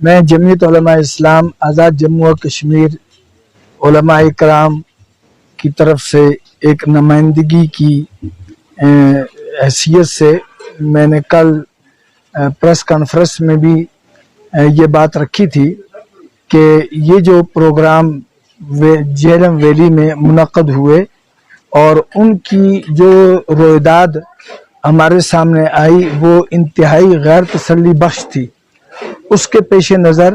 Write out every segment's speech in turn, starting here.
میں جمعیت علماء اسلام آزاد جموں و کشمیر علماء کرام کی طرف سے ایک نمائندگی کی حیثیت سے میں نے کل پریس کانفرنس میں بھی یہ بات رکھی تھی کہ یہ جو پروگرام جہلم ویلی میں منعقد ہوئے اور ان کی جو رویداد ہمارے سامنے آئی وہ انتہائی غیر تسلی بخش تھی۔ اس کے پیش نظر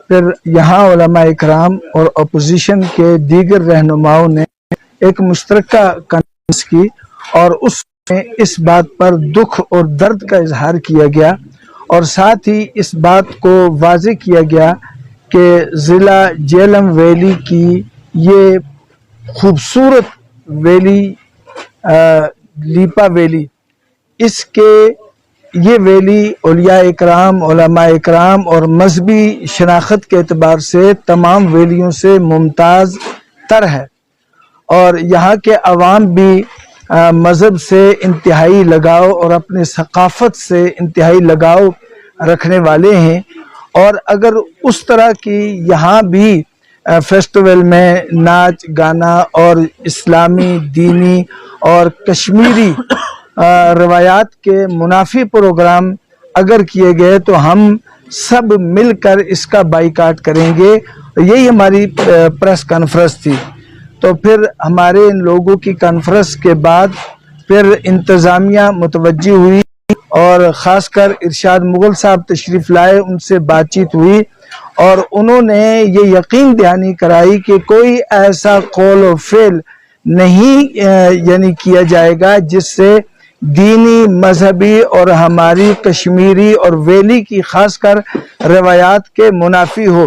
پھر یہاں علماء اکرام اور اپوزیشن کے دیگر رہنماؤں نے ایک مشترکہ کانفرنس کی اور اس میں اس بات پر دکھ اور درد کا اظہار کیا گیا اور ساتھ ہی اس بات کو واضح کیا گیا کہ ضلع جہلم ویلی کی یہ خوبصورت ویلی لیپا ویلی، اس کے یہ ویلی اولیاء اکرام، علماء اکرام اور مذہبی شناخت کے اعتبار سے تمام ویلیوں سے ممتاز تر ہے، اور یہاں کے عوام بھی مذہب سے انتہائی لگاؤ اور اپنے ثقافت سے انتہائی لگاؤ رکھنے والے ہیں۔ اور اگر اس طرح کی یہاں بھی فیسٹیول میں ناچ گانا اور اسلامی دینی اور کشمیری روایات کے منافی پروگرام اگر کیے گئے تو ہم سب مل کر اس کا بائیکاٹ کریں گے۔ یہی ہماری پریس کانفرنس تھی۔ تو پھر ہمارے ان لوگوں کی کانفرنس کے بعد پھر انتظامیہ متوجہ ہوئی اور خاص کر ارشاد مغل صاحب تشریف لائے، ان سے بات چیت ہوئی اور انہوں نے یہ یقین دہانی کرائی کہ کوئی ایسا قول و فعل نہیں کیا جائے گا جس سے دینی، مذہبی اور ہماری کشمیری اور ویلی کی خاص کر روایات کے منافی ہو۔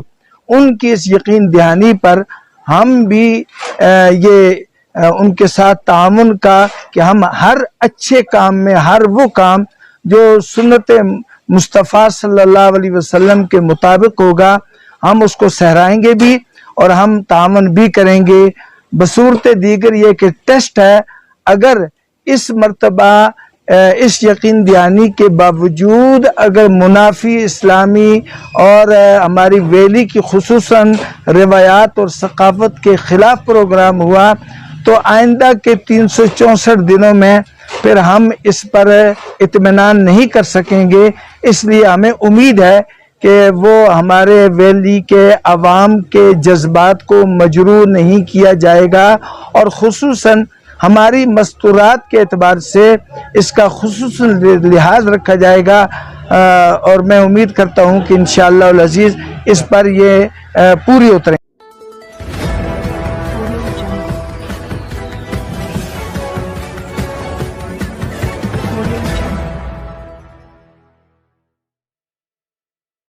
ان کی اس یقین دہانی پر ہم بھی ان کے ساتھ تعاون کا کہ ہم ہر اچھے کام میں، ہر وہ کام جو سنت مصطفیٰ صلی اللہ علیہ وسلم کے مطابق ہوگا، ہم اس کو سہرائیں گے بھی اور ہم تعاون بھی کریں گے۔ بصورت دیگر یہ کہ ٹیسٹ ہے، اگر اس مرتبہ اس یقین دہانی کے باوجود اگر منافی اسلامی اور ہماری ویلی کی خصوصاً روایات اور ثقافت کے خلاف پروگرام ہوا تو آئندہ کے 364 دنوں میں پھر ہم اس پر اطمینان نہیں کر سکیں گے۔ اس لیے ہمیں امید ہے کہ وہ ہمارے ویلی کے عوام کے جذبات کو مجروح نہیں کیا جائے گا اور خصوصاً ہماری مستورات کے اعتبار سے اس کا خصوصاً لحاظ رکھا جائے گا، اور میں امید کرتا ہوں کہ انشاءاللہ العزیز اس پر یہ پوری اتریں۔